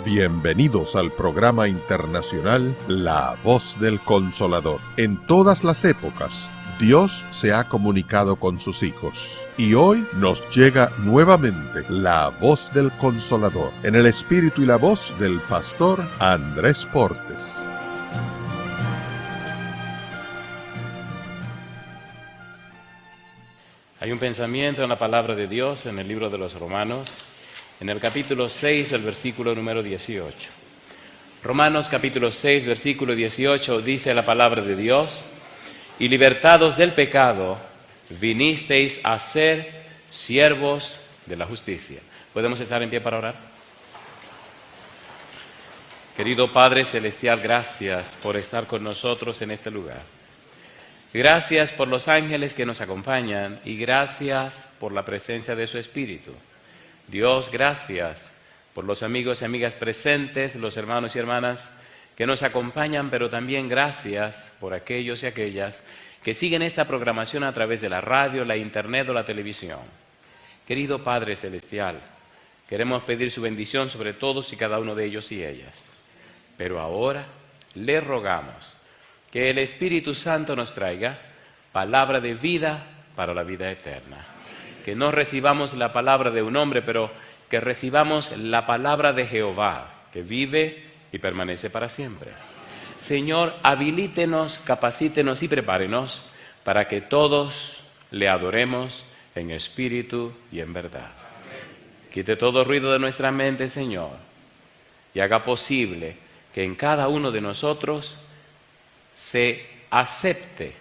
Bienvenidos al programa internacional La Voz del Consolador. En todas las épocas, Dios se ha comunicado con sus hijos. Y hoy nos llega nuevamente la Voz del Consolador, en el espíritu y la voz del pastor Andrés Portes. Hay un pensamiento en la palabra de Dios en el libro de los Romanos, en el capítulo 6, el versículo número 18. Romanos capítulo 6, versículo 18, dice la palabra de Dios: y libertados del pecado, vinisteis a ser siervos de la justicia. ¿Podemos estar en pie para orar? Querido Padre Celestial, gracias por estar con nosotros en este lugar. Gracias por los ángeles que nos acompañan y gracias por la presencia de su Espíritu. Dios, gracias por los amigos y amigas presentes, los hermanos y hermanas que nos acompañan, pero también gracias por aquellos y aquellas que siguen esta programación a través de la radio, la internet o la televisión. Querido Padre Celestial, queremos pedir su bendición sobre todos y cada uno de ellos y ellas. Pero ahora le rogamos que el Espíritu Santo nos traiga palabra de vida para la vida eterna. Que no recibamos la palabra de un hombre, pero que recibamos la palabra de Jehová, que vive y permanece para siempre. Señor, habilítenos, capacítenos y prepárenos para que todos le adoremos en espíritu y en verdad. Quite todo ruido de nuestra mente, Señor, y haga posible que en cada uno de nosotros se acepte,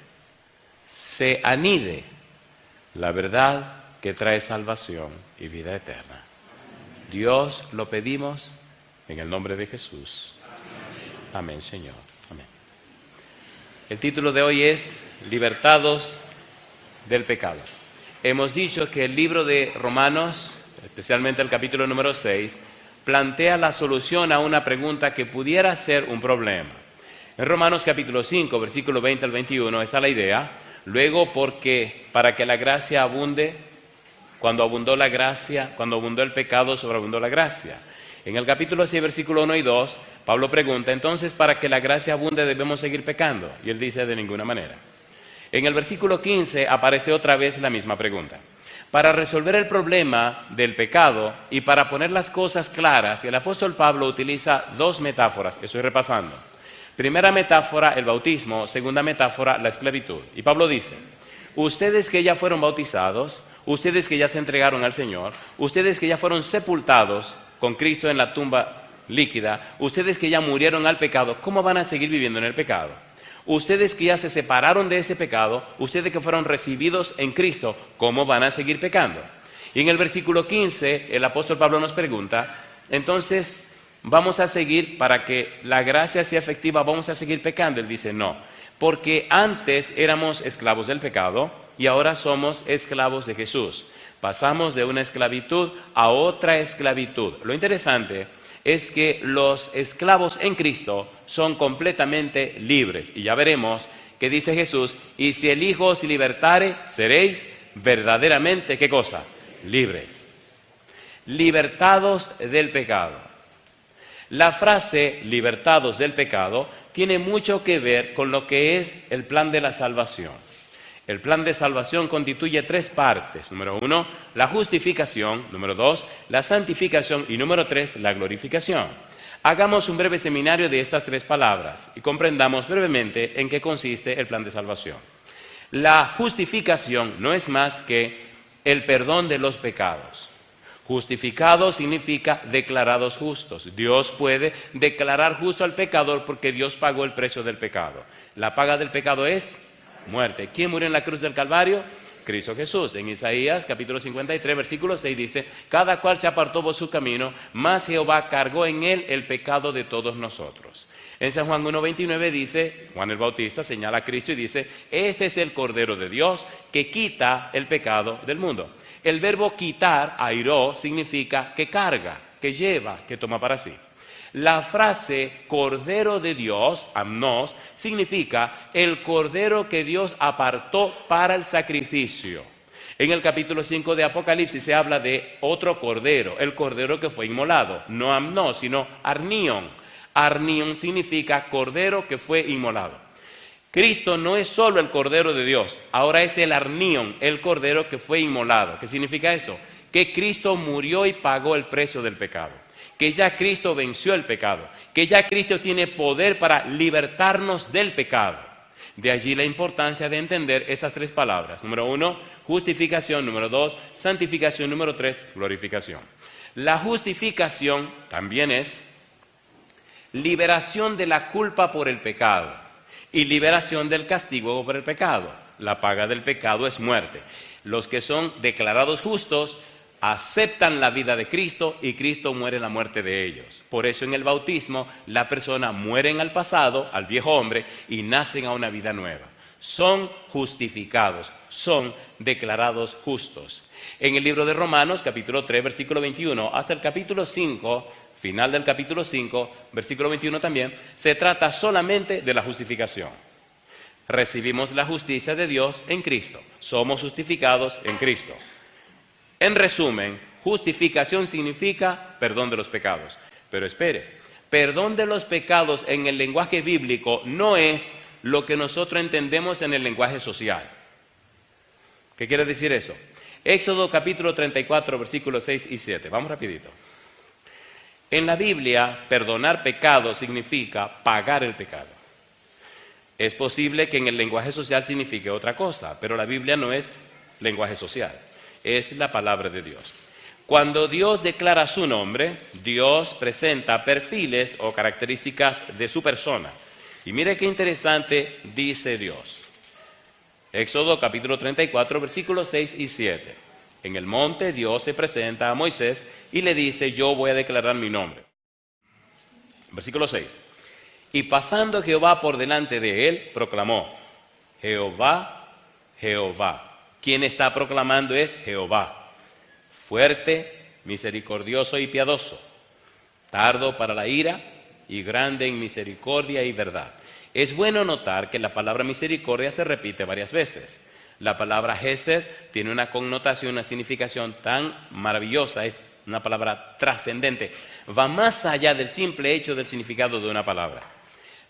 se anide la verdad que trae salvación y vida eterna. Dios, lo pedimos en el nombre de Jesús. Amén, Señor. Amén. El título de hoy es Libertados del pecado. Hemos dicho que el libro de Romanos, especialmente el capítulo número 6, plantea la solución a una pregunta que pudiera ser un problema. En Romanos capítulo 5, versículo 20 al 21, está la idea: luego, porque para que la gracia abunde, cuando abundó la gracia, cuando abundó el pecado, sobreabundó la gracia. En el capítulo 6, versículo 1 y 2, Pablo pregunta: entonces, ¿para que la gracia abunde debemos seguir pecando? Y él dice: de ninguna manera. En el versículo 15 aparece otra vez la misma pregunta. Para resolver el problema del pecado y para poner las cosas claras, el apóstol Pablo utiliza dos metáforas. Estoy repasando. Primera metáfora, el bautismo. Segunda metáfora, la esclavitud. Y Pablo dice: ustedes que ya fueron bautizados, ustedes que ya se entregaron al Señor, ustedes que ya fueron sepultados con Cristo en la tumba líquida, ustedes que ya murieron al pecado, ¿cómo van a seguir viviendo en el pecado? Ustedes que ya se separaron de ese pecado, ustedes que fueron recibidos en Cristo, ¿cómo van a seguir pecando? Y en el versículo 15, el apóstol Pablo nos pregunta: entonces, ¿vamos a seguir, para que la gracia sea efectiva, vamos a seguir pecando? Él dice: no, porque antes éramos esclavos del pecado y ahora somos esclavos de Jesús. Pasamos de una esclavitud a otra esclavitud. Lo interesante es que los esclavos en Cristo son completamente libres. Y ya veremos que dice Jesús: y si el Hijo os libertare, seréis verdaderamente, ¿qué cosa? Libres. Libertados del pecado. La frase libertados del pecado tiene mucho que ver con lo que es el plan de la salvación. El plan de salvación constituye tres partes. Número 1, la justificación. Número 2, la santificación. Y número 3, la glorificación. Hagamos un breve seminario de estas tres palabras y comprendamos brevemente en qué consiste el plan de salvación. La justificación no es más que el perdón de los pecados. Justificados significa declarados justos. Dios puede declarar justo al pecador porque Dios pagó el precio del pecado. La paga del pecado es muerte. ¿Quién murió en la cruz del Calvario? Cristo Jesús. En Isaías capítulo 53, versículo 6 dice: cada cual se apartó por su camino, mas Jehová cargó en él el pecado de todos nosotros. En San Juan 1:29 dice, Juan el Bautista señala a Cristo y dice: este es el Cordero de Dios que quita el pecado del mundo. El verbo quitar, airó, significa que carga, que lleva, que toma para sí. La frase Cordero de Dios, amnos, significa el Cordero que Dios apartó para el sacrificio. En el capítulo 5 de Apocalipsis se habla de otro cordero, el cordero que fue inmolado, no amnó, sino arnión. Arnión significa cordero que fue inmolado. Cristo no es solo el cordero de Dios, ahora es el arnión, el cordero que fue inmolado. ¿Qué significa eso? Que Cristo murió y pagó el precio del pecado, que ya Cristo venció el pecado, que ya Cristo tiene poder para libertarnos del pecado. De allí la importancia de entender estas tres palabras. Número 1, justificación. Número 2, santificación. Número 3, glorificación. La justificación también es liberación de la culpa por el pecado y liberación del castigo por el pecado. La paga del pecado es muerte. Los que son declarados justos aceptan la vida de Cristo y Cristo muere la muerte de ellos. Por eso en el bautismo la persona muere al pasado, al viejo hombre, y nacen a una vida nueva. Son justificados, son declarados justos. En el libro de Romanos, capítulo 3, versículo 21, hasta el capítulo 5, final del capítulo 5, versículo 21 también, se trata solamente de la justificación. Recibimos la justicia de Dios en Cristo. Somos justificados en Cristo. En resumen, justificación significa perdón de los pecados. Pero espere, perdón de los pecados en el lenguaje bíblico no es lo que nosotros entendemos en el lenguaje social. ¿Qué quiere decir eso? Éxodo capítulo 34, versículos 6 y 7. Vamos rapidito. En la Biblia, perdonar pecado significa pagar el pecado. Es posible que en el lenguaje social signifique otra cosa, pero la Biblia no es lenguaje social, es la palabra de Dios. Cuando Dios declara su nombre, Dios presenta perfiles o características de su persona. Y mire qué interesante dice Dios. Éxodo capítulo 34, versículos 6 y 7. En el monte Dios se presenta a Moisés y le dice, yo voy a declarar mi nombre. Versículo 6. Y pasando Jehová por delante de él, proclamó, Jehová, Jehová. Quien está proclamando es Jehová, fuerte, misericordioso y piadoso, tardo para la ira y grande en misericordia y verdad. Es bueno notar que la palabra misericordia se repite varias veces. La palabra Hesed tiene una connotación, una significación tan maravillosa, es una palabra trascendente, va más allá del simple hecho del significado de una palabra.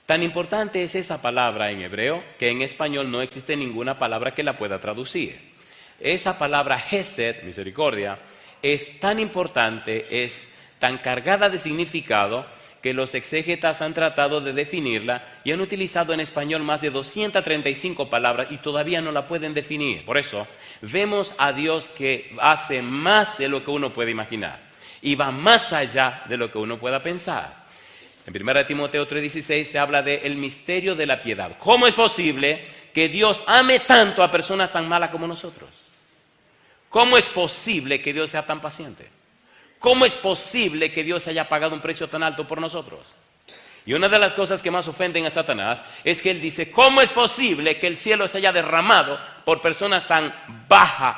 Tan importante es esa palabra en hebreo que en español no existe ninguna palabra que la pueda traducir. Esa palabra Hesed, misericordia, es tan importante, es tan cargada de significado que los exégetas han tratado de definirla y han utilizado en español más de 235 palabras y todavía no la pueden definir. Por eso vemos a Dios que hace más de lo que uno puede imaginar y va más allá de lo que uno pueda pensar. En 1 Timoteo 3:16 se habla del misterio de la piedad. ¿Cómo es posible que Dios ame tanto a personas tan malas como nosotros? ¿Cómo es posible que Dios sea tan paciente? ¿Cómo es posible que Dios haya pagado un precio tan alto por nosotros? Y una de las cosas que más ofenden a Satanás es que él dice, ¿cómo es posible que el cielo se haya derramado por personas tan bajas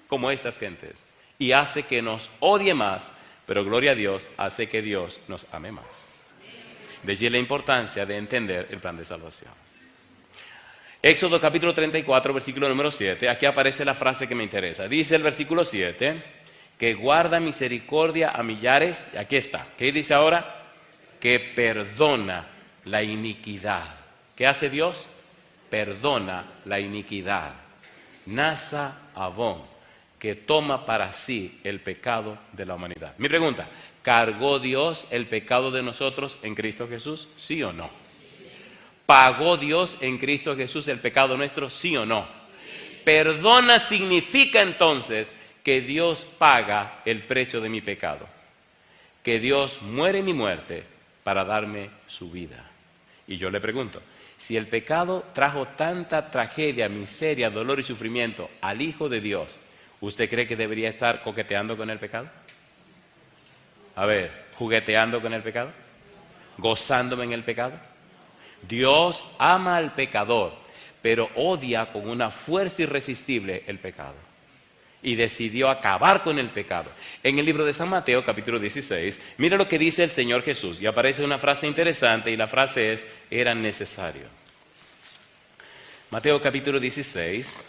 como estas gentes? Y hace que nos odie más, pero gloria a Dios, hace que Dios nos ame más. De allí la importancia de entender el plan de salvación. Éxodo capítulo 34, versículo número 7, aquí aparece la frase que me interesa. Dice el versículo 7... que guarda misericordia a millares, aquí está, ¿qué dice ahora? Que perdona la iniquidad. ¿Qué hace Dios? Perdona la iniquidad. Nasa Avon, que toma para sí el pecado de la humanidad. Mi pregunta, ¿cargó Dios el pecado de nosotros en Cristo Jesús? ¿Sí o no? ¿Pagó Dios en Cristo Jesús el pecado nuestro? ¿Sí o no? Perdona significa entonces que Dios paga el precio de mi pecado, que Dios muere mi muerte para darme su vida. Y yo le pregunto, si el pecado trajo tanta tragedia, miseria, dolor y sufrimiento al Hijo de Dios, ¿usted cree que debería estar coqueteando con el pecado? A ver, ¿jugueteando con el pecado? ¿Gozándome en el pecado? Dios ama al pecador, pero odia con una fuerza irresistible el pecado. Y decidió acabar con el pecado. En el libro de San Mateo, capítulo 16, mira lo que dice el Señor Jesús. Y aparece una frase interesante y la frase es, era necesario. Mateo capítulo 16,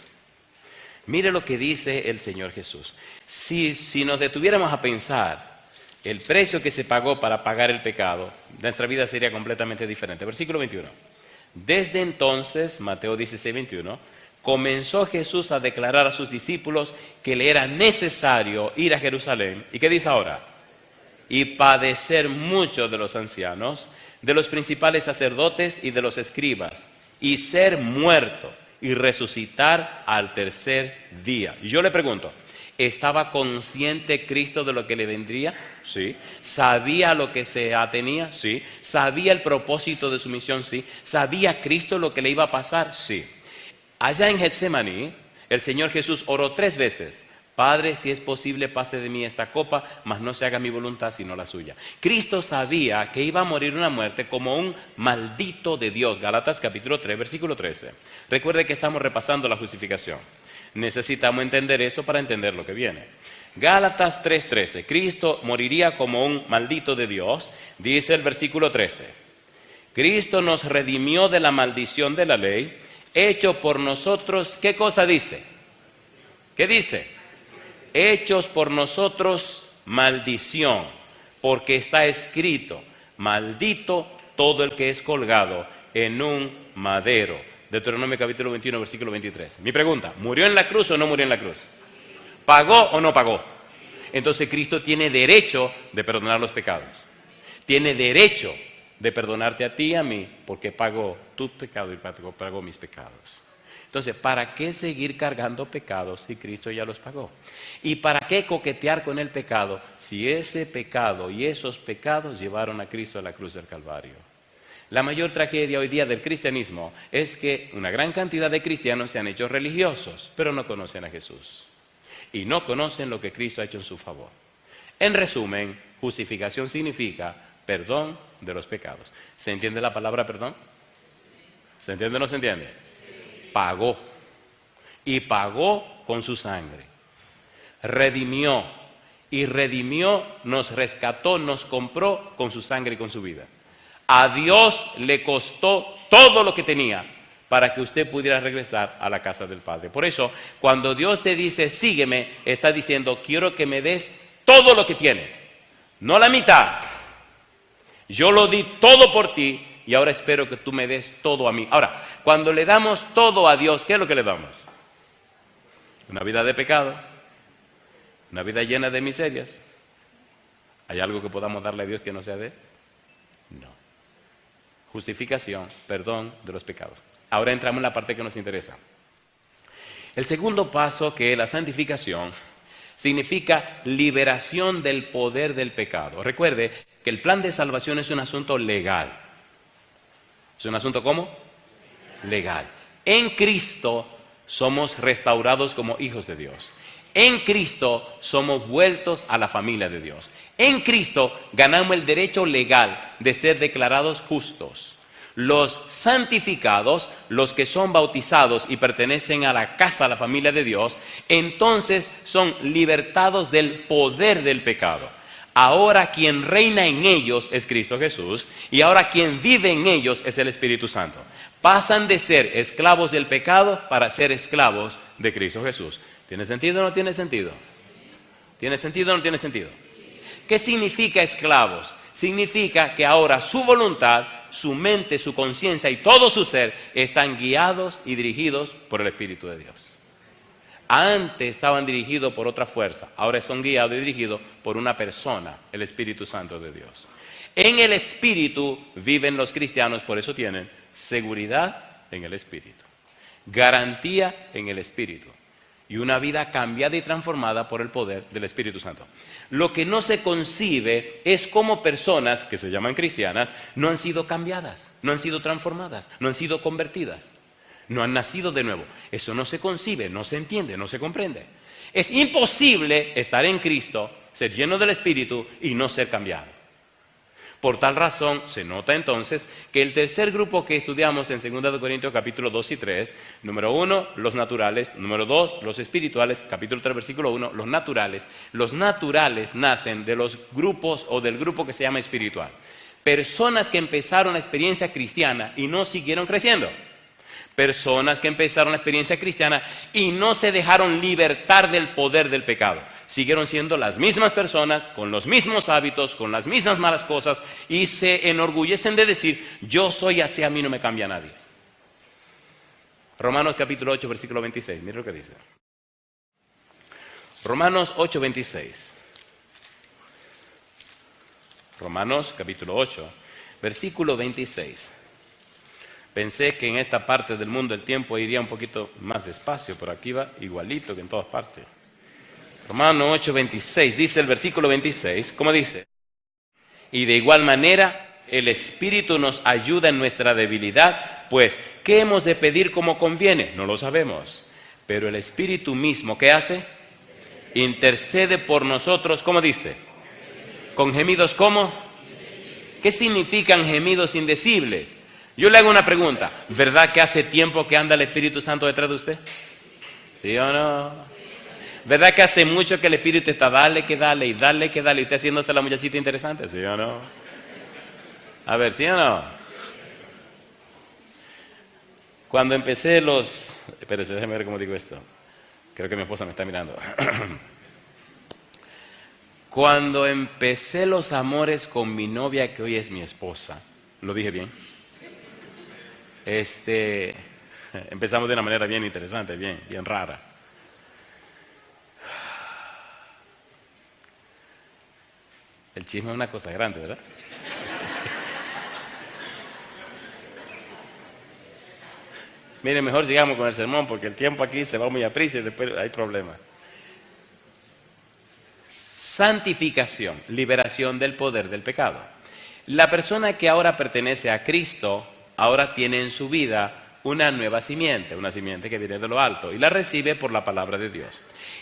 Mire lo que dice el Señor Jesús. Si nos detuviéramos a pensar el precio que se pagó para pagar el pecado, nuestra vida sería completamente diferente. Versículo 21. Desde entonces, Mateo 16, 21, comenzó Jesús a declarar a sus discípulos que le era necesario ir a Jerusalén. ¿Y qué dice ahora? Y padecer mucho de los ancianos, de los principales sacerdotes y de los escribas, y ser muerto y resucitar al tercer día. Y yo le pregunto, ¿estaba consciente Cristo de lo que le vendría? Sí. ¿Sabía lo que se atenía? Sí. ¿Sabía el propósito de su misión? Sí. ¿Sabía Cristo lo que le iba a pasar? Sí. Allá en Getsemaní, el Señor Jesús oró 3 veces. Padre, si es posible, pase de mí esta copa, mas no se haga mi voluntad sino la suya. Cristo sabía que iba a morir una muerte como un maldito de Dios. Gálatas capítulo 3, versículo 13. Recuerde que estamos repasando la justificación. Necesitamos entender esto para entender lo que viene. Gálatas 3:13. Cristo moriría como un maldito de Dios, dice el versículo 13. Cristo nos redimió de la maldición de la ley, hecho por nosotros, ¿qué cosa dice? ¿Qué dice? Hechos por nosotros maldición, porque está escrito, maldito todo el que es colgado en un madero. Deuteronomio capítulo 21, versículo 23. Mi pregunta, ¿murió en la cruz o no murió en la cruz? ¿Pagó o no pagó? Entonces Cristo tiene derecho de perdonar los pecados. Tiene derecho de perdonarte a ti y a mí, porque pagó tus pecados y pagó mis pecados. Entonces, ¿para qué seguir cargando pecados si Cristo ya los pagó? ¿Y para qué coquetear con el pecado si ese pecado y esos pecados llevaron a Cristo a la cruz del Calvario? La mayor tragedia hoy día del cristianismo es que una gran cantidad de cristianos se han hecho religiosos, pero no conocen a Jesús. Y no conocen lo que Cristo ha hecho en su favor. En resumen, justificación significa perdón de los pecados. ¿Se entiende la palabra perdón? ¿Se entiende o no se entiende? Pagó, y pagó con su sangre, redimió, y redimió, nos rescató, nos compró con su sangre y con su vida. A Dios le costó todo lo que tenía para que usted pudiera regresar a la casa del Padre. Por eso, cuando Dios te dice, sígueme, está diciendo, quiero que me des todo lo que tienes, no la mitad. Yo lo di todo por ti, y ahora espero que tú me des todo a mí. Ahora, cuando le damos todo a Dios, ¿qué es lo que le damos? Una vida de pecado, una vida llena de miserias. ¿Hay algo que podamos darle a Dios que no sea de Él? No. Justificación, perdón de los pecados. Ahora entramos en la parte que nos interesa. El segundo paso, que es la santificación, significa liberación del poder del pecado. Recuerde que el plan de salvación es un asunto legal. ¿Es un asunto cómo? Legal. En Cristo somos restaurados como hijos de Dios. En Cristo somos vueltos a la familia de Dios. En Cristo ganamos el derecho legal de ser declarados justos. Los santificados, los que son bautizados y pertenecen a la casa, a la familia de Dios, entonces son libertados del poder del pecado. Ahora quien reina en ellos es Cristo Jesús, y ahora quien vive en ellos es el Espíritu Santo. Pasan de ser esclavos del pecado para ser esclavos de Cristo Jesús. ¿Tiene sentido o no tiene sentido? ¿Tiene sentido o no tiene sentido? ¿Qué significa esclavos? Significa que ahora su voluntad, su mente, su conciencia y todo su ser están guiados y dirigidos por el Espíritu de Dios. Antes estaban dirigidos por otra fuerza, ahora son guiados y dirigidos por una persona, el Espíritu Santo de Dios. En el Espíritu viven los cristianos, por eso tienen seguridad en el Espíritu, garantía en el Espíritu y una vida cambiada y transformada por el poder del Espíritu Santo. Lo que no se concibe es cómo personas que se llaman cristianas no han sido cambiadas, no han sido transformadas, no han sido convertidas. No han nacido de nuevo. Eso no se concibe, no se entiende, no se comprende. Es imposible estar en Cristo, ser lleno del Espíritu y no ser cambiado. Por tal razón, se nota entonces que el tercer grupo que estudiamos en 2 Corintios capítulo 2 y 3, número 1, los naturales, número 2, los espirituales, capítulo 3, versículo 1, los naturales. Los naturales nacen de los grupos o del grupo que se llama espiritual. Personas que empezaron la experiencia cristiana y no siguieron creciendo. Personas que empezaron la experiencia cristiana y no se dejaron libertar del poder del pecado. Siguieron siendo las mismas personas, con los mismos hábitos, con las mismas malas cosas, y se enorgullecen de decir, yo soy así, a mí no me cambia nadie. Romanos capítulo 8, versículo 26, mira lo que dice. Romanos 8, 26. Romanos capítulo 8, versículo 26. Pensé que en esta parte del mundo el tiempo iría un poquito más despacio, pero aquí va igualito que en todas partes. Romanos 8, 26, dice el versículo 26, ¿cómo dice? Y de igual manera el Espíritu nos ayuda en nuestra debilidad, pues ¿qué hemos de pedir como conviene? No lo sabemos, pero el Espíritu mismo, ¿qué hace? Intercede por nosotros, ¿cómo dice? Con gemidos, ¿cómo? ¿Qué significan gemidos indecibles? Yo le hago una pregunta, ¿verdad que hace tiempo que anda el Espíritu Santo detrás de usted? ¿Sí o no? ¿Verdad que hace mucho que el Espíritu está dale que dale y usted haciéndose la muchachita interesante? ¿Sí o no? A ver, ¿sí o no? Cuando empecé espérese, déjeme ver cómo digo esto. Creo que mi esposa me está mirando. Cuando empecé los amores con mi novia, que hoy es mi esposa, ¿lo dije bien? Empezamos de una manera bien interesante, bien rara. El chisme es una cosa grande, ¿verdad? Miren, mejor sigamos con el sermón porque el tiempo aquí se va muy a prisa y después hay problemas. Santificación, liberación del poder del pecado. La persona que ahora pertenece a Cristo, ahora tiene en su vida una nueva simiente, una simiente que viene de lo alto y la recibe por la palabra de Dios.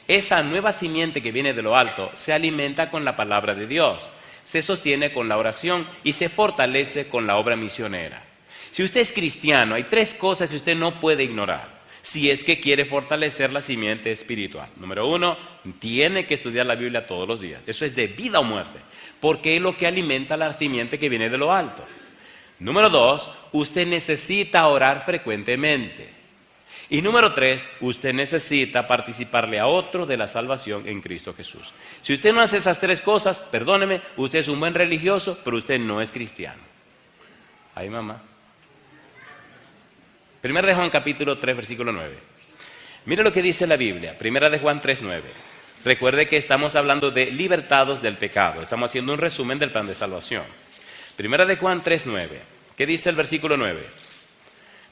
Esa nueva simiente que viene de lo alto se alimenta con la palabra de Dios, se sostiene con la oración y se fortalece con la obra misionera. Si usted es cristiano, hay 3 cosas que usted no puede ignorar si es que quiere fortalecer la simiente espiritual. Número 1, tiene que estudiar la Biblia todos los días. Eso es de vida o muerte, porque es lo que alimenta la simiente que viene de lo alto. Número 2, usted necesita orar frecuentemente. Y número 3, usted necesita participarle a otro de la salvación en Cristo Jesús. Si usted no hace esas 3 cosas, perdóneme, usted es un buen religioso, pero usted no es cristiano. Ay, mamá. Primera de Juan capítulo 3, versículo 9. Mire lo que dice la Biblia. Primera de Juan 3, 9. Recuerde que estamos hablando de libertados del pecado. Estamos haciendo un resumen del plan de salvación. Primera de Juan 3, 9. ¿Qué dice el versículo 9?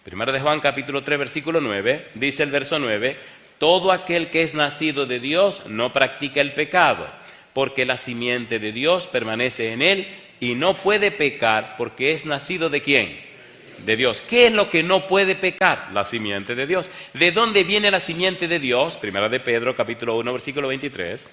Primera de Juan capítulo 3, versículo 9. Dice el verso 9. Todo aquel que es nacido de Dios no practica el pecado, porque la simiente de Dios permanece en él y no puede pecar porque es nacido ¿de quién? De Dios. ¿Qué es lo que no puede pecar? La simiente de Dios. ¿De dónde viene la simiente de Dios? Primera de Pedro, capítulo 1, versículo 23.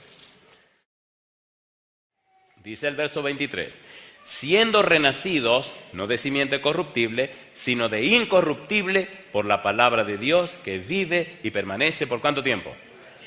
Dice el verso 23. Siendo renacidos, no de simiente corruptible, sino de incorruptible, por la palabra de Dios que vive y permanece, ¿por cuánto tiempo?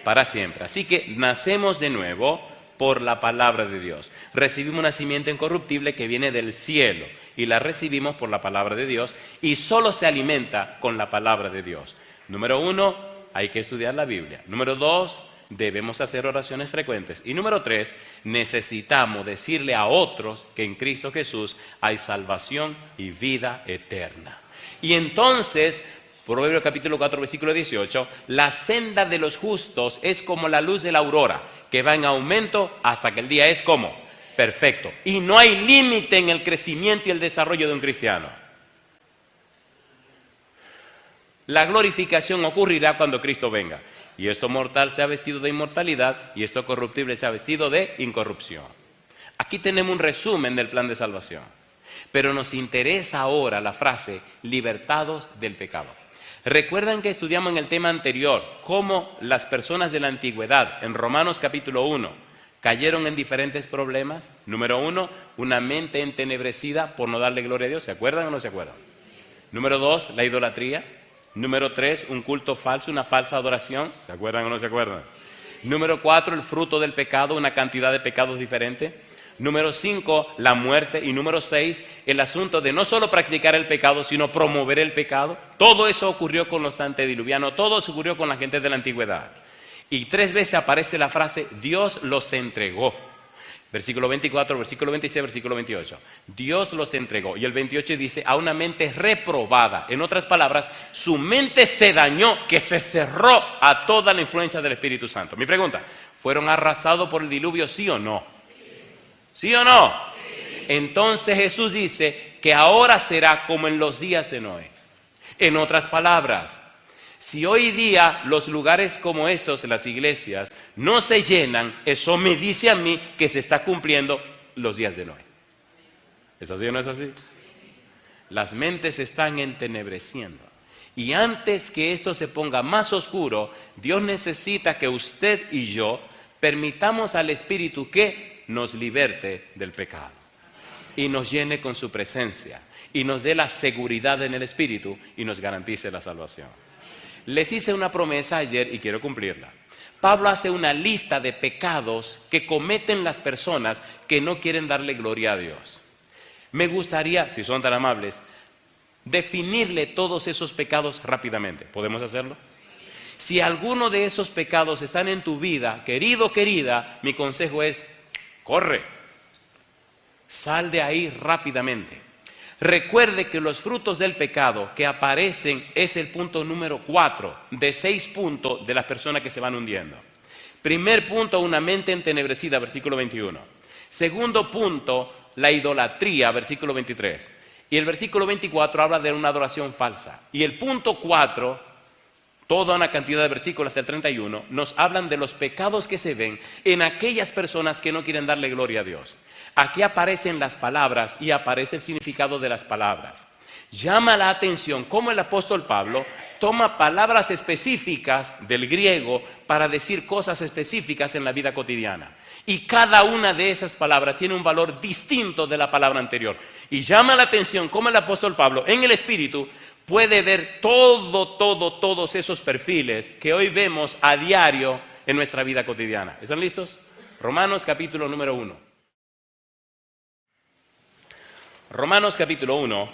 Para siempre. Así que nacemos de nuevo por la palabra de Dios. Recibimos una simiente incorruptible que viene del cielo y la recibimos por la palabra de Dios y solo se alimenta con la palabra de Dios. Número 1, hay que estudiar la Biblia. Número 2, debemos hacer oraciones frecuentes. Y número 3, necesitamos decirle a otros que en Cristo Jesús hay salvación y vida eterna. Y entonces, Proverbios capítulo 4, versículo 18, la senda de los justos es como la luz de la aurora, que va en aumento hasta que el día es como perfecto. Y no hay límite en el crecimiento y el desarrollo de un cristiano. La glorificación ocurrirá cuando Cristo venga. Y esto mortal se ha vestido de inmortalidad y esto corruptible se ha vestido de incorrupción. Aquí tenemos un resumen del plan de salvación. Pero nos interesa ahora la frase libertados del pecado. Recuerdan que estudiamos en el tema anterior cómo las personas de la antigüedad, en Romanos capítulo 1, cayeron en diferentes problemas. Número 1, una mente entenebrecida por no darle gloria a Dios. ¿Se acuerdan o no se acuerdan? Número 2, la idolatría. Número 3, un culto falso, una falsa adoración. ¿Se acuerdan o no se acuerdan? Número 4, el fruto del pecado, una cantidad de pecados diferentes. Número 5, la muerte. Y número 6, el asunto de no solo practicar el pecado, sino promover el pecado. Todo eso ocurrió con los antediluvianos, todo eso ocurrió con la gente de la antigüedad. Y 3 veces aparece la frase, Dios los entregó. Versículo 24, versículo 26, versículo 28. Dios los entregó. Y el 28 dice, a una mente reprobada. En otras palabras, su mente se dañó, que se cerró a toda la influencia del Espíritu Santo. Mi pregunta, ¿fueron arrasados por el diluvio, sí o no? ¿Sí o no? Entonces Jesús dice que ahora será como en los días de Noé. En otras palabras, si hoy día los lugares como estos, las iglesias, no se llenan, eso me dice a mí que se está cumpliendo los días de Noé. ¿Es así o no es así? Las mentes se están entenebreciendo. Y antes que esto se ponga más oscuro, Dios necesita que usted y yo permitamos al Espíritu que nos liberte del pecado. Y nos llene con su presencia. Y nos dé la seguridad en el Espíritu y nos garantice la salvación. Les hice una promesa ayer y quiero cumplirla. Pablo hace una lista de pecados que cometen las personas que no quieren darle gloria a Dios. Me gustaría, si son tan amables, definirle todos esos pecados rápidamente. ¿Podemos hacerlo? Si alguno de esos pecados están en tu vida, querido o querida, mi consejo es, corre. Sal de ahí rápidamente. Recuerde que los frutos del pecado que aparecen es el punto número 4 de 6 puntos de las personas que se van hundiendo. Primer punto, una mente entenebrecida, versículo 21. Segundo punto, la idolatría, versículo 23. Y el versículo 24 habla de una adoración falsa. Y el punto 4, toda una cantidad de versículos hasta el 31, nos hablan de los pecados que se ven en aquellas personas que no quieren darle gloria a Dios. Aquí aparecen las palabras y aparece el significado de las palabras. Llama la atención cómo el apóstol Pablo toma palabras específicas del griego para decir cosas específicas en la vida cotidiana. Y cada una de esas palabras tiene un valor distinto de la palabra anterior. Y llama la atención cómo el apóstol Pablo en el Espíritu puede ver todos esos perfiles que hoy vemos a diario en nuestra vida cotidiana. ¿Están listos? Romanos capítulo número 1. Romanos capítulo 1,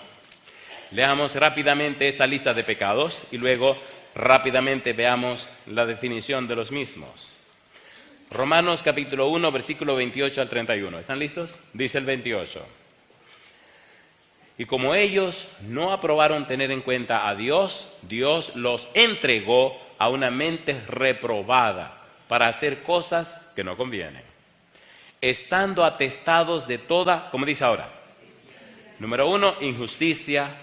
leamos rápidamente esta lista de pecados y luego rápidamente veamos la definición de los mismos. Romanos capítulo 1, versículo 28 al 31. ¿Están listos? Dice el 28. Y como ellos no aprobaron tener en cuenta a Dios, Dios los entregó a una mente reprobada para hacer cosas que no convienen, estando atestados de toda, ¿cómo dice ahora? Número 1, injusticia,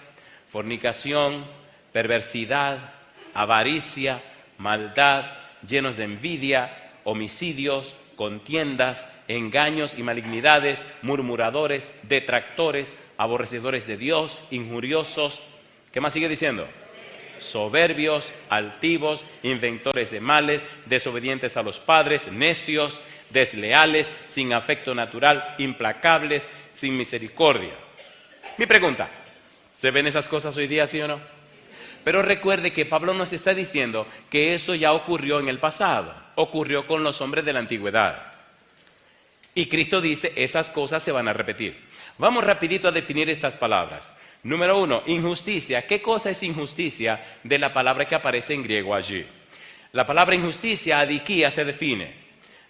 fornicación, perversidad, avaricia, maldad, llenos de envidia, homicidios, contiendas, engaños y malignidades, murmuradores, detractores, aborrecedores de Dios, injuriosos. ¿Qué más sigue diciendo? Soberbios, altivos, inventores de males, desobedientes a los padres, necios, desleales, sin afecto natural, implacables, sin misericordia. Mi pregunta, ¿se ven esas cosas hoy día, sí o no? Pero recuerde que Pablo nos está diciendo que eso ya ocurrió en el pasado, ocurrió con los hombres de la antigüedad. Y Cristo dice, esas cosas se van a repetir. Vamos rapidito a definir estas palabras. Número 1, injusticia. ¿Qué cosa es injusticia de la palabra que aparece en griego allí? La palabra injusticia, adikia, se define: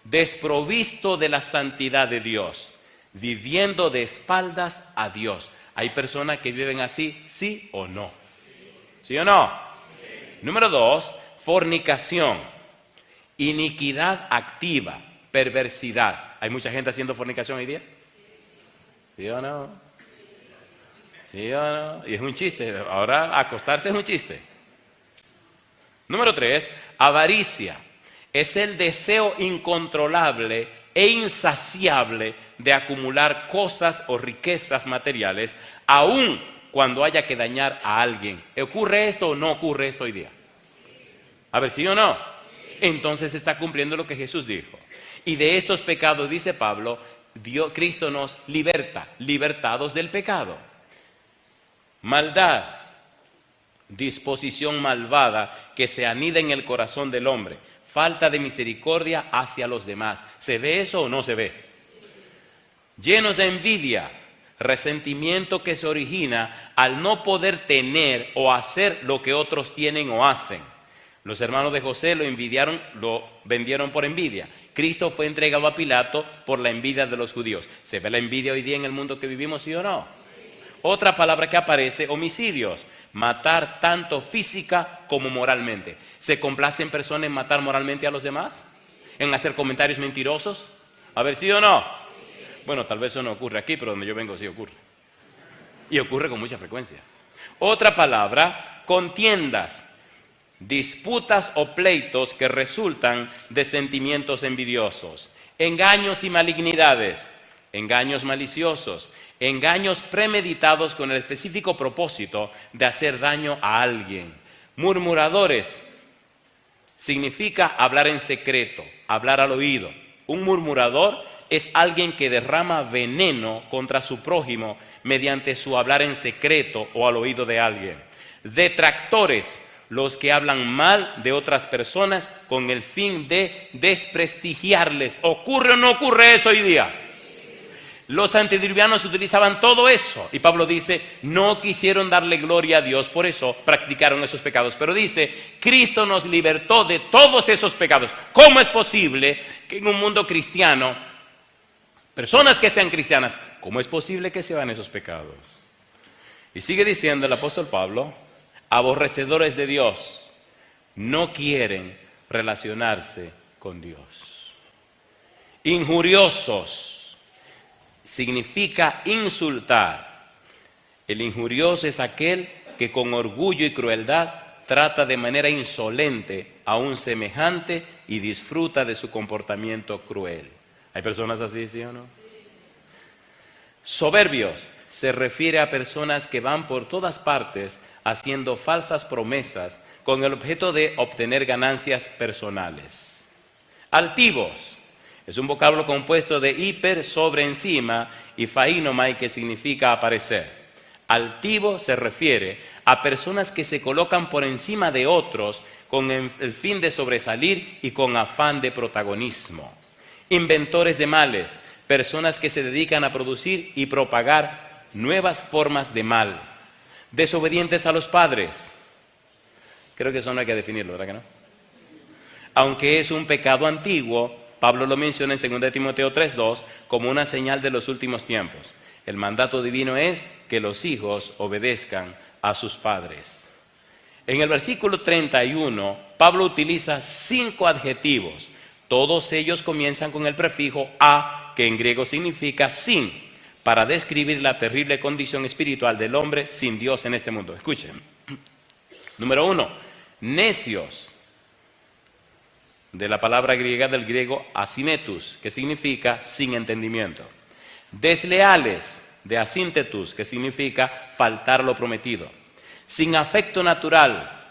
desprovisto de la santidad de Dios, viviendo de espaldas a Dios. ¿Hay personas que viven así, sí o no? ¿Sí o no? Sí. Número 2, fornicación, iniquidad activa, perversidad. ¿Hay mucha gente haciendo fornicación hoy día? ¿Sí o no? ¿Sí o no? Y es un chiste, ahora acostarse es un chiste. Número 3, avaricia. Es el deseo incontrolable e insaciable de acumular cosas o riquezas materiales, aun cuando haya que dañar a alguien. ¿Ocurre esto o no ocurre esto hoy día? A ver, ¿sí o no? Entonces está cumpliendo lo que Jesús dijo. Y de estos pecados, dice Pablo, Cristo nos liberta, libertados del pecado. Maldad, disposición malvada que se anida en el corazón del hombre. Falta de misericordia hacia los demás. ¿Se ve eso o no se ve? llenos de envidia, resentimiento que se origina al no poder tener o hacer lo que otros tienen o hacen. Los hermanos de José lo envidiaron, lo vendieron por envidia. Cristo fue entregado a Pilato por la envidia de los judíos. ¿Se ve la envidia hoy día en el mundo que vivimos, sí o no? Otra palabra que aparece, homicidios. Matar tanto física como moralmente. ¿Se complacen personas en matar moralmente a los demás? ¿En hacer comentarios mentirosos? A ver, ¿sí o no? Bueno, tal vez eso no ocurre aquí, pero donde yo vengo sí ocurre. Y ocurre con mucha frecuencia. Otra palabra, contiendas. Disputas o pleitos que resultan de sentimientos envidiosos, engaños y malignidades, engaños maliciosos, engaños premeditados con el específico propósito de hacer daño a alguien. Murmuradores significa hablar en secreto, hablar al oído. Un murmurador es alguien que derrama veneno contra su prójimo mediante su hablar en secreto o al oído de alguien. Detractores, los que hablan mal de otras personas con el fin de desprestigiarles. ¿Ocurre o no ocurre eso hoy día? Los antediluvianos utilizaban todo eso. Y Pablo dice, no quisieron darle gloria a Dios, por eso practicaron esos pecados. Pero dice, Cristo nos libertó de todos esos pecados. ¿Cómo es posible que en un mundo cristiano, personas que sean cristianas, cómo es posible que se hagan esos pecados? Y sigue diciendo el apóstol Pablo, aborrecedores de Dios, no quieren relacionarse con Dios. Injuriosos significa insultar. El injurioso es aquel que con orgullo y crueldad trata de manera insolente a un semejante y disfruta de su comportamiento cruel. ¿Hay personas así, sí o no? Soberbios se refiere a personas que van por todas partes haciendo falsas promesas con el objeto de obtener ganancias personales. Altivos es un vocablo compuesto de hiper, sobre, encima, y fainomai, que significa aparecer. Altivo se refiere a personas que se colocan por encima de otros con el fin de sobresalir y con afán de protagonismo. Inventores de males, personas que se dedican a producir y propagar nuevas formas de mal. Desobedientes a los padres. Creo que eso no hay que definirlo, ¿verdad que no? Aunque es un pecado antiguo, Pablo lo menciona en 2 Timoteo 3:2 como una señal de los últimos tiempos. El mandato divino es que los hijos obedezcan a sus padres. En el versículo 31, Pablo utiliza 5 adjetivos. Todos ellos comienzan con el prefijo a, que en griego significa sin, para describir la terrible condición espiritual del hombre sin Dios en este mundo. Escuchen. Número 1, necios, de la palabra griega del griego asinetus, que significa sin entendimiento. Desleales, de asíntetus, que significa faltar lo prometido. Sin afecto natural,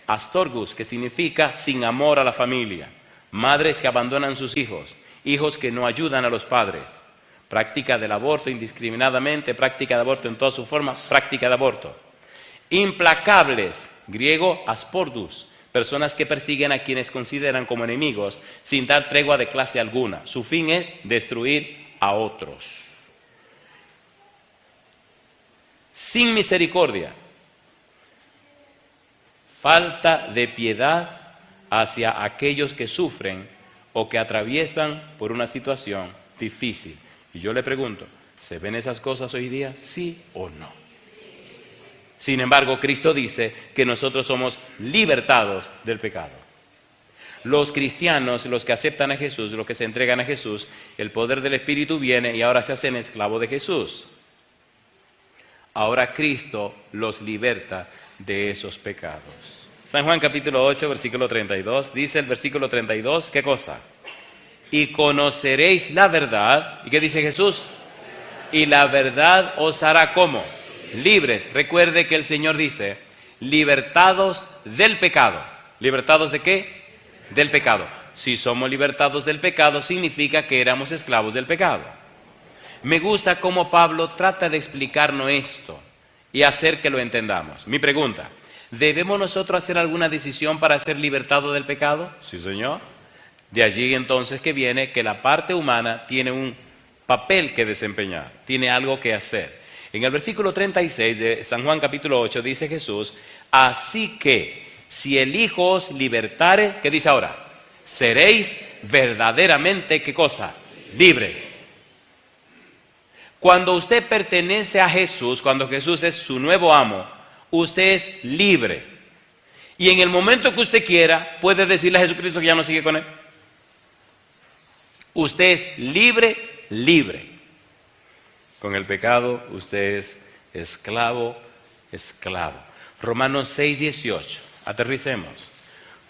astorgus, que significa sin amor a la familia. Madres que abandonan sus hijos, hijos que no ayudan a los padres. Práctica del aborto indiscriminadamente, práctica de aborto en toda su forma, práctica de aborto. Implacables, griego aspordus, personas que persiguen a quienes consideran como enemigos sin dar tregua de clase alguna. Su fin es destruir a otros. Sin misericordia, falta de piedad hacia aquellos que sufren o que atraviesan por una situación difícil. Y yo le pregunto, ¿se ven esas cosas hoy día? ¿Sí o no? Sin embargo, Cristo dice que nosotros somos libertados del pecado. Los cristianos, los que aceptan a Jesús, los que se entregan a Jesús, el poder del Espíritu viene y ahora se hacen esclavos de Jesús. Ahora Cristo los liberta de esos pecados. San Juan capítulo 8, versículo 32, dice el versículo 32, ¿qué cosa? Y conoceréis la verdad. ¿Y qué dice Jesús? Y la verdad os hará ¿cómo? Libres. Recuerde que el Señor dice, libertados del pecado. ¿Libertados de qué? Del pecado. Si somos libertados del pecado, significa que éramos esclavos del pecado. Me gusta cómo Pablo trata de explicarnos esto y hacer que lo entendamos. Mi pregunta, ¿debemos nosotros hacer alguna decisión para ser libertados del pecado? Sí, Señor. De allí entonces que viene que la parte humana tiene un papel que desempeñar, tiene algo que hacer. En el versículo 36 de San Juan capítulo 8 dice Jesús, así que si el Hijo os libertare, ¿qué dice ahora? Seréis verdaderamente, ¿qué cosa? Libres. Cuando usted pertenece a Jesús, cuando Jesús es su nuevo amo, usted es libre. Y en el momento que usted quiera, puede decirle a Jesucristo que ya no sigue con él. Usted es libre, libre. Con el pecado, usted es esclavo, esclavo. Romanos 6, 18. Aterricemos.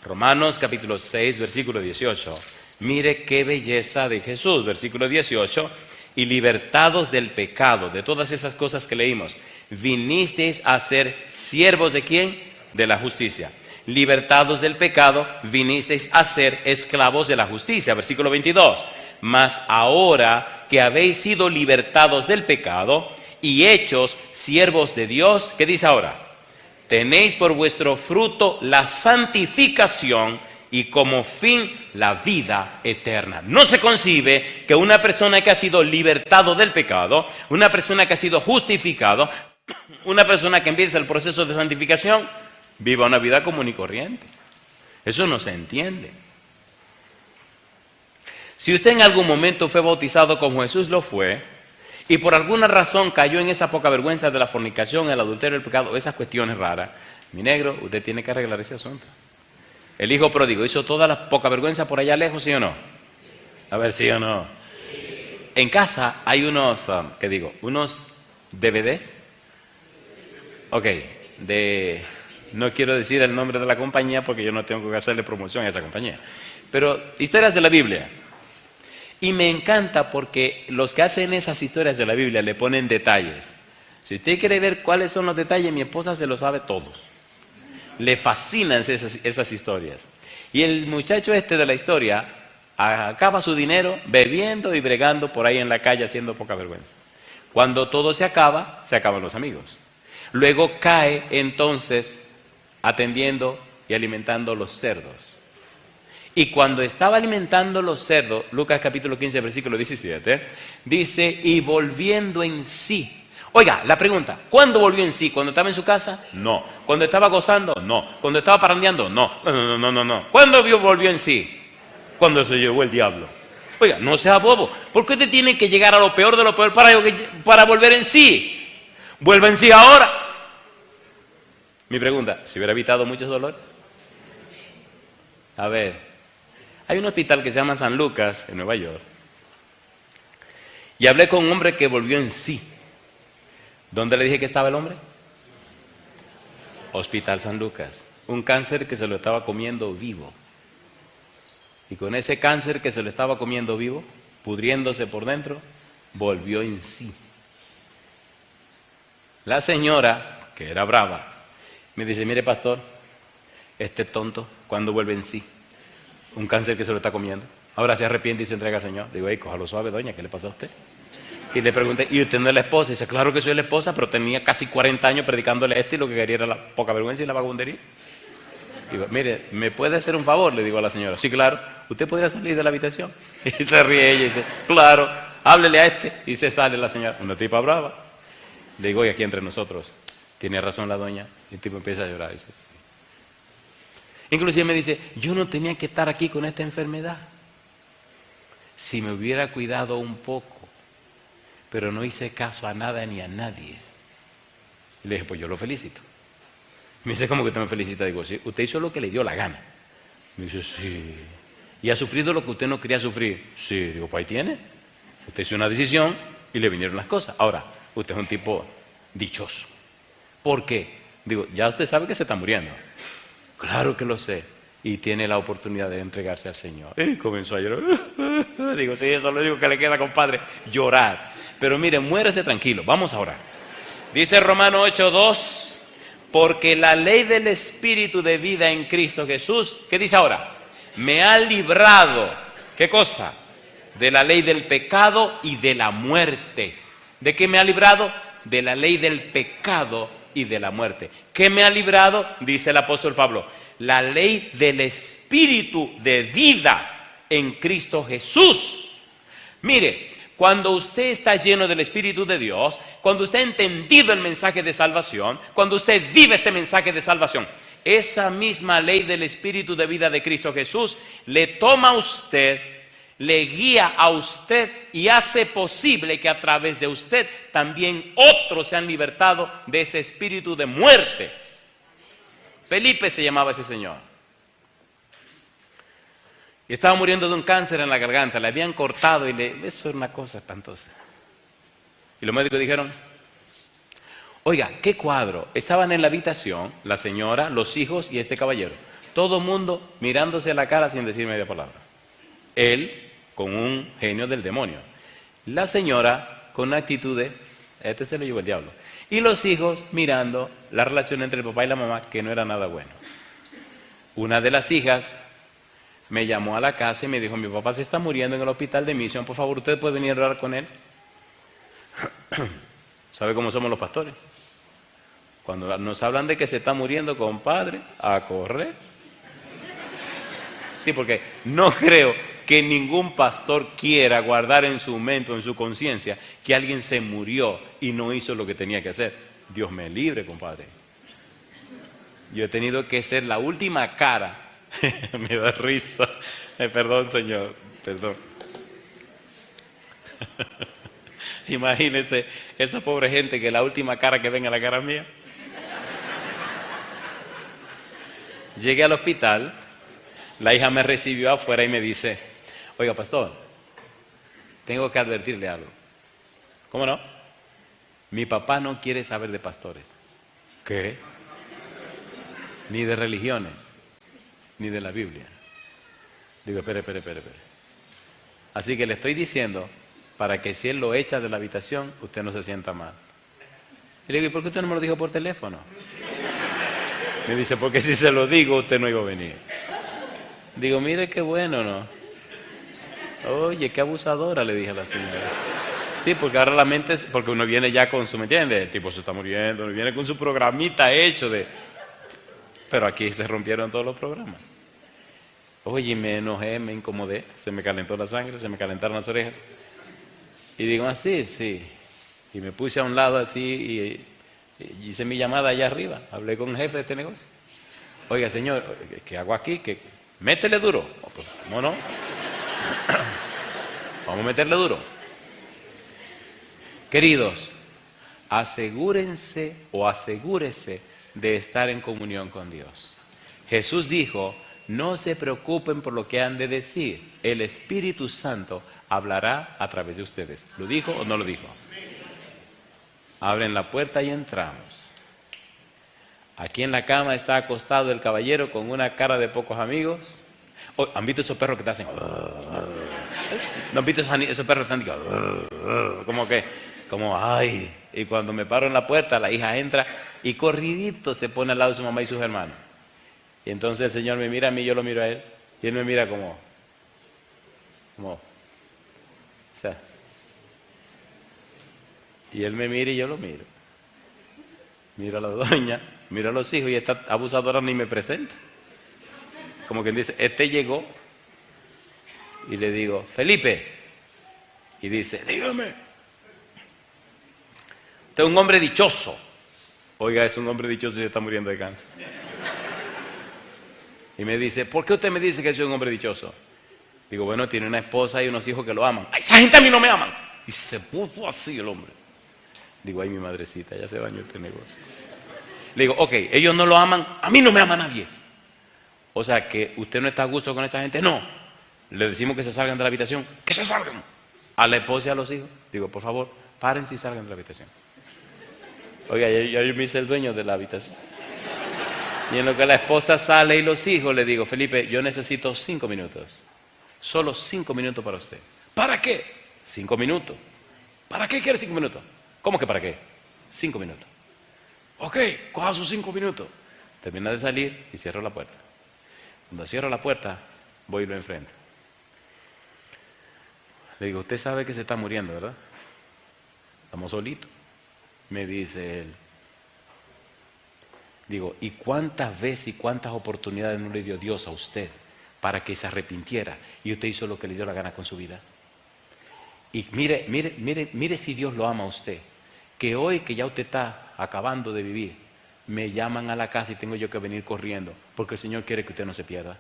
Romanos capítulo 6, versículo 18. Mire qué belleza de Jesús. Versículo 18. Y libertados del pecado, de todas esas cosas que leímos, vinisteis a ser siervos ¿de quién? De la justicia. Libertados del pecado, vinisteis a ser esclavos de la justicia. Versículo 22. Mas ahora que habéis sido libertados del pecado y hechos siervos de Dios, ¿qué dice ahora? Tenéis por vuestro fruto la santificación y como fin la vida eterna. No se concibe que una persona que ha sido libertado del pecado, una persona que ha sido justificado, una persona que empieza el proceso de santificación, viva una vida común y corriente. Eso no se entiende. Si usted en algún momento fue bautizado como Jesús lo fue, y por alguna razón cayó en esa poca vergüenza de la fornicación, el adulterio, el pecado, esas cuestiones raras, mi negro, usted tiene que arreglar ese asunto. El hijo pródigo hizo toda la poca vergüenza por allá lejos, ¿sí o no? A ver, ¿sí o no? En casa hay unos, unos DVD. Ok, no quiero decir el nombre de la compañía porque yo no tengo que hacerle promoción a esa compañía. Pero historias de la Biblia. Y me encanta porque los que hacen esas historias de la Biblia le ponen detalles. Si usted quiere ver cuáles son los detalles, mi esposa se los sabe todos. Le fascinan esas historias. Y el muchacho de la historia acaba su dinero bebiendo y bregando por ahí en la calle haciendo poca vergüenza. Cuando todo se acaban los amigos. Luego cae entonces atendiendo y alimentando los cerdos. Y cuando estaba alimentando los cerdos, Lucas capítulo 15, versículo 17, dice, y volviendo en sí. Oiga, la pregunta, ¿cuándo volvió en sí? ¿Cuando estaba en su casa? No. ¿Cuando estaba gozando? No. ¿Cuando estaba parrandeando? No. No. ¿Cuándo volvió en sí? Cuando se llevó el diablo. Oiga, no sea bobo. ¿Por qué usted tiene que llegar a lo peor de lo peor para volver en sí? Vuelva en sí ahora. Mi pregunta, ¿se hubiera evitado muchos dolores? A ver. Hay un hospital que se llama San Lucas, en Nueva York. Y hablé con un hombre que volvió en sí. ¿Dónde le dije que estaba el hombre? Hospital San Lucas. Un cáncer que se lo estaba comiendo vivo. Y con ese cáncer que se lo estaba comiendo vivo, pudriéndose por dentro, volvió en sí. La señora, que era brava, me dice, mire pastor, este tonto, ¿cuándo vuelve en sí? Un cáncer que se lo está comiendo. Ahora se arrepiente y se entrega al Señor. Digo, cójalo suave, doña, ¿qué le pasó a usted? Y le pregunté, ¿y usted no es la esposa? Y dice, claro que soy la esposa, pero tenía casi 40 años predicándole a y lo que quería era la poca vergüenza y la vagabundería. Digo, mire, ¿me puede hacer un favor? Le digo a la señora. Sí, claro. ¿Usted podría salir de la habitación? Y se ríe ella y dice, claro, háblele a y se sale la señora. Una tipa brava. Le digo, aquí entre nosotros, tiene razón la doña. Y el tipo empieza a llorar y dice, sí. Inclusive me dice, yo no tenía que estar aquí con esta enfermedad. Si me hubiera cuidado un poco, pero no hice caso a nada ni a nadie. Y le dije, pues yo lo felicito. Me dice, ¿cómo que usted me felicita? Digo, sí, usted hizo lo que le dio la gana. Me dice, sí. ¿Y ha sufrido lo que usted no quería sufrir? Sí. Digo, pues ahí tiene. Usted hizo una decisión y le vinieron las cosas. Ahora, usted es un tipo dichoso. ¿Por qué? Digo, ya usted sabe que se está muriendo. Claro que lo sé. Y tiene la oportunidad de entregarse al Señor. Y comenzó a llorar. Digo, sí, eso es lo único que le queda, compadre, llorar. Pero mire, muérese tranquilo. Vamos a orar. Dice Romanos 8:2, porque la ley del Espíritu de vida en Cristo Jesús, ¿qué dice ahora? Me ha librado, ¿qué cosa? De la ley del pecado y de la muerte. ¿De qué me ha librado? De la ley del pecado y de la muerte. ¿Qué me ha librado? Dice el apóstol Pablo, la ley del Espíritu de vida en Cristo Jesús. Mire, Cuando usted está lleno del Espíritu de Dios, cuando usted ha entendido el mensaje de salvación, cuando usted vive ese mensaje de salvación, esa misma ley del Espíritu de vida de Cristo Jesús le toma a usted, le guía a usted y hace posible que a través de usted también otros sean libertados de ese espíritu de muerte. Felipe se llamaba ese señor. Y estaba muriendo de un cáncer en la garganta, le habían cortado y eso era una cosa espantosa. Y los médicos dijeron, oiga, ¿qué cuadro? Estaban en la habitación, la señora, los hijos y este caballero. Todo el mundo mirándose a la cara sin decir media palabra. Él con un genio del demonio. La señora con una actitud de, este se lo llevó el diablo. Y los hijos mirando la relación entre el papá y la mamá, que no era nada bueno. Una de las hijas me llamó a la casa y me dijo, mi papá se está muriendo en el hospital de misión, por favor, ¿usted puede venir a orar con él? ¿Sabe cómo somos los pastores? Cuando nos hablan de que se está muriendo, compadre, a correr. Sí, porque no creo que ningún pastor quiera guardar en su mente o en su conciencia que alguien se murió y no hizo lo que tenía que hacer. Dios me libre, compadre. Yo he tenido que ser la última cara. Me da risa. Perdón, Señor, perdón. Imagínense esa pobre gente que la última cara que venga a la cara mía. Llegué al hospital, la hija me recibió afuera y me dice, oiga, pastor, tengo que advertirle algo. ¿Cómo no? Mi papá no quiere saber de pastores. ¿Qué? Ni de religiones, ni de la Biblia. Digo, espere. Así que le estoy diciendo, para que si él lo echa de la habitación, usted no se sienta mal. Y le digo, ¿y por qué usted no me lo dijo por teléfono? Me dice, porque si se lo digo, usted no iba a venir. Digo, mire qué bueno, ¿no? Oye, qué abusadora, le dije a la señora. Sí, porque ahora la mente, porque uno viene ya con su, ¿me entiende? El tipo se está muriendo, uno viene con su programita hecho de... Pero aquí se rompieron todos los programas. Oye, me enojé, me incomodé, se me calentó la sangre, se me calentaron las orejas. Y digo, así, sí. Y me puse a un lado así y hice mi llamada allá arriba. Hablé con el jefe de este negocio. Oiga, señor, ¿qué hago aquí? Métele duro. ¿Cómo no? Vamos a meterle duro. Queridos, asegúrense o asegúrese de estar en comunión con Dios. Jesús dijo, no se preocupen por lo que han de decir. El Espíritu Santo hablará a través de ustedes. ¿Lo dijo o no lo dijo? Abren la puerta y entramos. Aquí en la cama está acostado el caballero con una cara de pocos amigos. Oh, ¿han visto esos perros que te hacen? ¿No han visto esos perros que están como ay? Y cuando me paro en la puerta, la hija entra y corridito se pone al lado de su mamá y sus hermanos. Y entonces el Señor me mira a mí, yo lo miro a él. Y él me mira como o sea, y él me mira y yo lo miro. Miro a la doña, miro a los hijos y esta abusadora ni me presenta. Como quien dice, este llegó y le digo, Felipe. Y dice, dígame. Usted es un hombre dichoso. Oiga, es un hombre dichoso y se está muriendo de cáncer. Y me dice, ¿por qué usted me dice que soy un hombre dichoso? Digo, bueno, tiene una esposa y unos hijos que lo aman. ¡Ay, esa gente a mí no me aman! Y se puso así el hombre. Digo, ay, mi madrecita, ya se dañó este negocio. Le digo, ok, ellos no lo aman, a mí no me ama nadie. O sea, que usted no está a gusto con esta gente. No. Le decimos que se salgan de la habitación. ¡Que se salgan! A la esposa y a los hijos. Digo, por favor, párense y salgan de la habitación. Oiga, yo me hice el dueño de la habitación. Y en lo que la esposa sale y los hijos, le digo, Felipe, yo necesito 5 minutos. Solo 5 minutos para usted. ¿Para qué? 5 minutos. ¿Para qué quiere 5 minutos? ¿Cómo que para qué? 5 minutos. Ok, coja sus 5 minutos. Termina de salir y cierro la puerta. Cuando cierro la puerta, voy y lo enfrento. Le digo, usted sabe que se está muriendo, ¿verdad? Estamos solitos. Me dice él. Digo, ¿y cuántas veces y cuántas oportunidades no le dio Dios a usted para que se arrepintiera y usted hizo lo que le dio la gana con su vida? Y mire si Dios lo ama a usted. Que hoy que ya usted está acabando de vivir, me llaman a la casa y tengo yo que venir corriendo, porque el Señor quiere que usted no se pierda.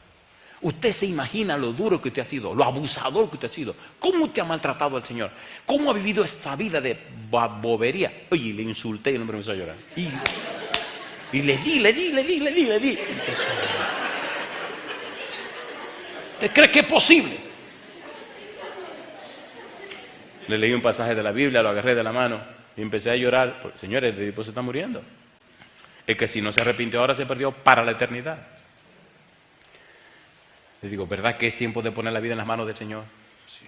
Usted se imagina lo duro que usted ha sido, lo abusador que usted ha sido, cómo usted ha maltratado al Señor, cómo ha vivido esa vida de bobería. Oye, le insulté y el hombre me empezó a llorar. Y le di. ¿Usted cree que es posible? Le leí un pasaje de la Biblia, lo agarré de la mano y empecé a llorar. Porque, señores, el tipo se está muriendo. Es que si no se arrepintió ahora se perdió para la eternidad. Le digo, ¿verdad que es tiempo de poner la vida en las manos del Señor? Sí.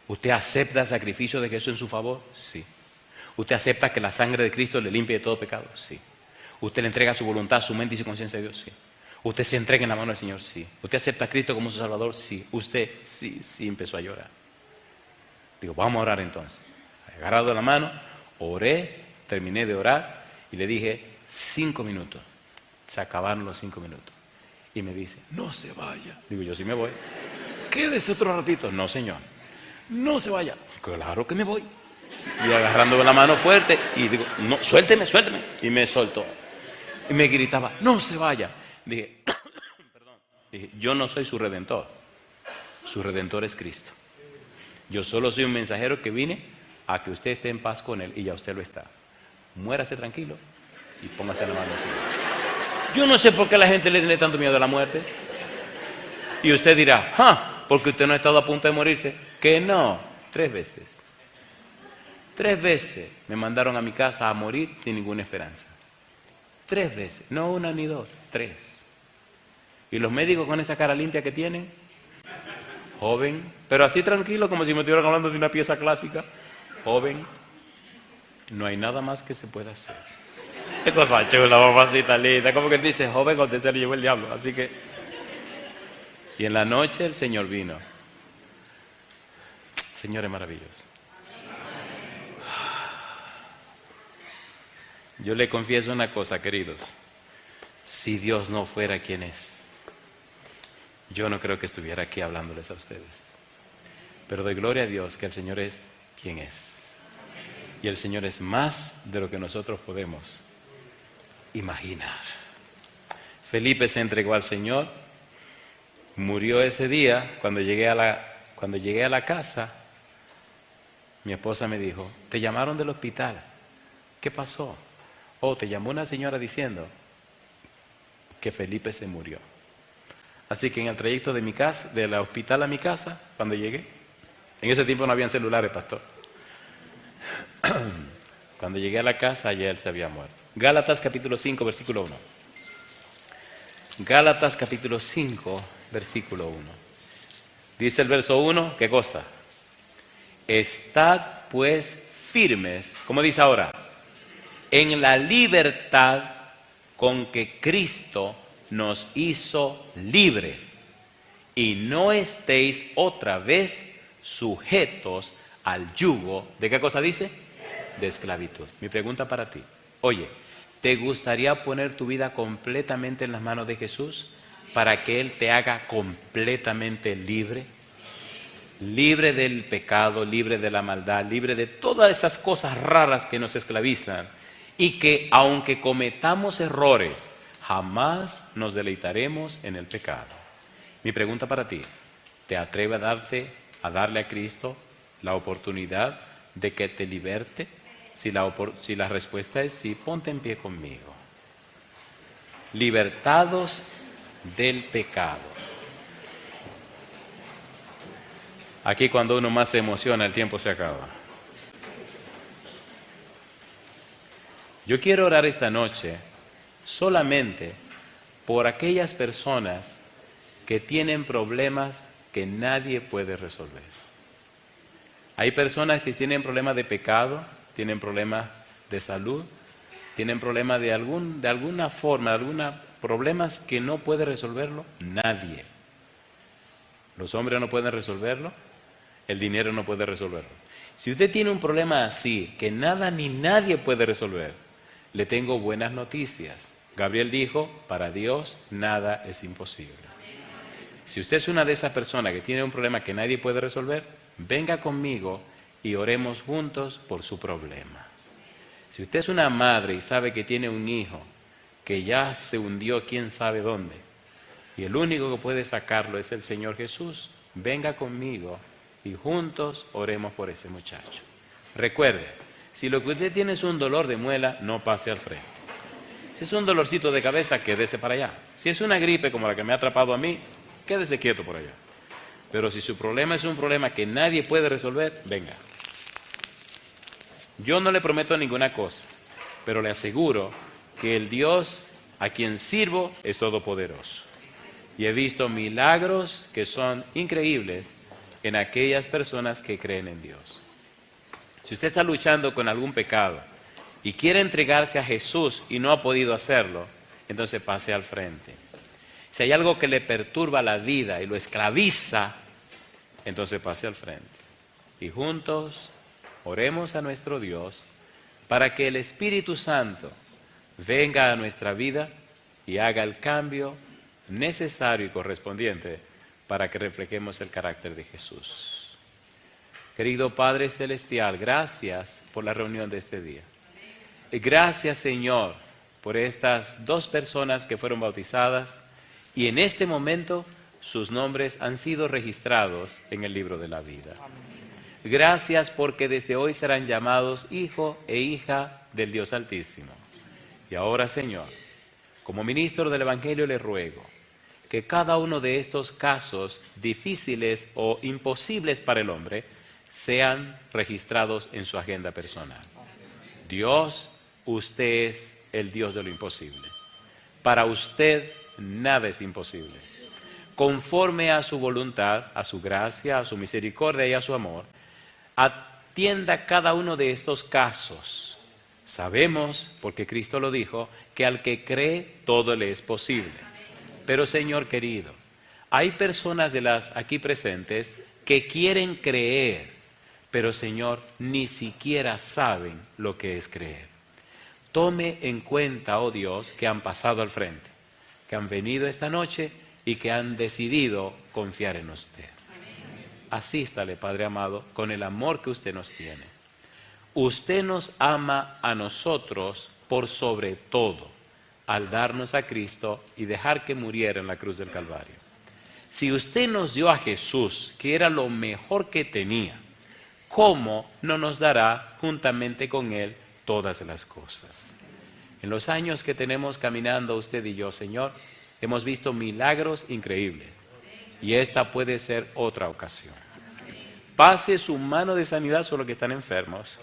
¿Usted acepta el sacrificio de Jesús en su favor? Sí. ¿Usted acepta que la sangre de Cristo le limpie de todo pecado? Sí. ¿Usted le entrega su voluntad, su mente y su conciencia a Dios? Sí. ¿Usted se entrega en la mano del Señor? Sí. ¿Usted acepta a Cristo como su Salvador? Sí. Usted sí empezó a llorar. Digo, vamos a orar entonces. Agarrado la mano, oré, terminé de orar y le dije 5 minutos. Se acabaron los 5 minutos. Y me dice, no se vaya. Digo, yo sí me voy. Quédese otro ratito. No, señor. No se vaya. Claro que me voy. Y agarrándome la mano fuerte y digo, no, suélteme. Y me soltó. Y me gritaba, no se vaya. Dije, perdón. Dije, yo no soy su redentor. Su redentor es Cristo. Yo solo soy un mensajero que vine a que usted esté en paz con Él y ya usted lo está. Muérase tranquilo y póngase la mano así. Yo no sé por qué la gente le tiene tanto miedo a la muerte. Y usted dirá, porque usted no ha estado a punto de morirse. Que no, 3 veces. 3 veces me mandaron a mi casa a morir sin ninguna esperanza. 3 veces, no 1 ni 2, 3. Y los médicos con esa cara limpia que tienen, joven, pero así tranquilo, como si me estuvieran hablando de una pieza clásica. Joven, no hay nada más que se pueda hacer. Qué cosa chula, mamacita linda. Como que dice, joven, a usted se le llevó el diablo. Así que, y en la noche el Señor vino. Señor es maravilloso. Yo le confieso una cosa, queridos. Si Dios no fuera quien es, yo no creo que estuviera aquí hablándoles a ustedes. Pero doy gloria a Dios que el Señor es quien es. Y el Señor es más de lo que nosotros podemos imaginar. Felipe se entregó al Señor, murió ese día. Cuando llegué a la casa, mi esposa me dijo, te llamaron del hospital. ¿Qué pasó? Oh, te llamó una señora diciendo que Felipe se murió. Así que en el trayecto de mi casa, del hospital a mi casa, cuando llegué, en ese tiempo no habían celulares, pastor. Cuando llegué a la casa, ya él se había muerto. Gálatas capítulo 5, versículo 1. Gálatas capítulo 5, versículo 1. Dice el verso 1, ¿qué cosa? Estad pues firmes, ¿cómo dice ahora? En la libertad con que Cristo nos hizo libres, y no estéis otra vez sujetos al yugo, ¿de qué cosa dice? De esclavitud. Mi pregunta para ti, oye, ¿te gustaría poner tu vida completamente en las manos de Jesús para que Él te haga completamente libre? Libre del pecado, libre de la maldad, libre de todas esas cosas raras que nos esclavizan, y que aunque cometamos errores, jamás nos deleitaremos en el pecado. Mi pregunta para ti, ¿te atreves a darle a Cristo la oportunidad de que te liberte? Si la respuesta es sí, ponte en pie conmigo. Libertados del pecado. Aquí cuando uno más se emociona, el tiempo se acaba. Yo quiero orar esta noche solamente por aquellas personas que tienen problemas que nadie puede resolver. Hay personas que tienen problemas de pecado, tienen problemas de salud, tienen problemas de alguna forma, problemas que no puede resolverlo nadie. Los hombres no pueden resolverlo, el dinero no puede resolverlo. Si usted tiene un problema así, que nada ni nadie puede resolver, le tengo buenas noticias. Gabriel dijo, para Dios nada es imposible. Si usted es una de esas personas que tiene un problema que nadie puede resolver, venga conmigo y oremos juntos por su problema. Si usted es una madre y sabe que tiene un hijo que ya se hundió quién sabe dónde, y el único que puede sacarlo es el Señor Jesús, venga conmigo y juntos oremos por ese muchacho. Recuerde, si lo que usted tiene es un dolor de muela, no pase al frente. Si es un dolorcito de cabeza, quédese para allá. Si es una gripe como la que me ha atrapado a mí, quédese quieto por allá. Pero si su problema es un problema que nadie puede resolver, venga. Yo no le prometo ninguna cosa, pero le aseguro que el Dios a quien sirvo es todopoderoso. Y he visto milagros que son increíbles en aquellas personas que creen en Dios. Si usted está luchando con algún pecado y quiere entregarse a Jesús y no ha podido hacerlo, entonces pase al frente. Si hay algo que le perturba la vida y lo esclaviza, entonces pase al frente. Y juntos oremos a nuestro Dios para que el Espíritu Santo venga a nuestra vida y haga el cambio necesario y correspondiente para que reflejemos el carácter de Jesús. Querido Padre Celestial, gracias por la reunión de este día. Gracias, Señor, por estas dos personas que fueron bautizadas y en este momento sus nombres han sido registrados en el libro de la vida. Gracias porque desde hoy serán llamados hijo e hija del Dios Altísimo. Y ahora, Señor, como ministro del Evangelio le ruego que cada uno de estos casos difíciles o imposibles para el hombre sean registrados en su agenda personal. Dios, usted es el Dios de lo imposible. Para usted nada es imposible. Conforme a su voluntad, a su gracia, a su misericordia y a su amor, atienda cada uno de estos casos. Sabemos, porque Cristo lo dijo, que al que cree todo le es posible. Pero Señor querido, hay personas de las aquí presentes que quieren creer, pero Señor, ni siquiera saben lo que es creer. Tome en cuenta, oh Dios, que han pasado al frente, que han venido esta noche y que han decidido confiar en usted. Asístale, Padre amado, con el amor que usted nos tiene. Usted nos ama a nosotros por sobre todo, al darnos a Cristo y dejar que muriera en la cruz del Calvario. Si usted nos dio a Jesús, que era lo mejor que tenía, ¿cómo no nos dará juntamente con Él todas las cosas? En los años que tenemos caminando usted y yo, Señor, hemos visto milagros increíbles. Y esta puede ser otra ocasión. Pase su mano de sanidad sobre los que están enfermos.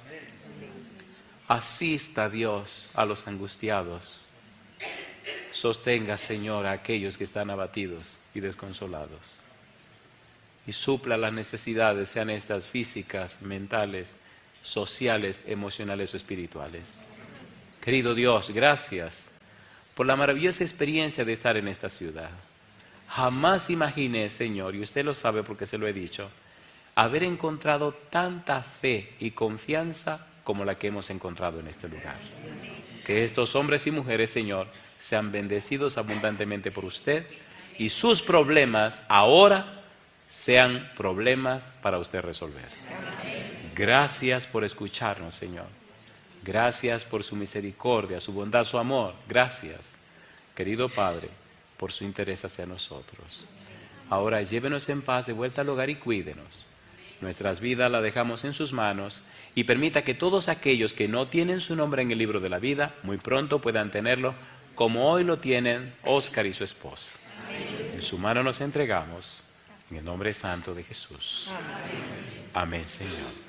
Asista, Dios, a los angustiados. Sostenga, Señor, a aquellos que están abatidos y desconsolados. Y supla las necesidades, sean estas físicas, mentales, sociales, emocionales o espirituales. Querido Dios, gracias por la maravillosa experiencia de estar en esta ciudad. Jamás imaginé, Señor, y usted lo sabe porque se lo he dicho, haber encontrado tanta fe y confianza como la que hemos encontrado en este lugar. Que estos hombres y mujeres, Señor, sean bendecidos abundantemente por usted y sus problemas ahora sean problemas para usted resolver. Gracias por escucharnos, Señor. Gracias por su misericordia, su bondad, su amor. Gracias, querido Padre, por su interés hacia nosotros. Ahora llévenos en paz de vuelta al hogar y cuídenos. Nuestras vidas las dejamos en sus manos y permita que todos aquellos que no tienen su nombre en el libro de la vida, muy pronto puedan tenerlo, como hoy lo tienen Oscar y su esposa. Amén. En su mano nos entregamos, en el nombre santo de Jesús. Amén, Señor.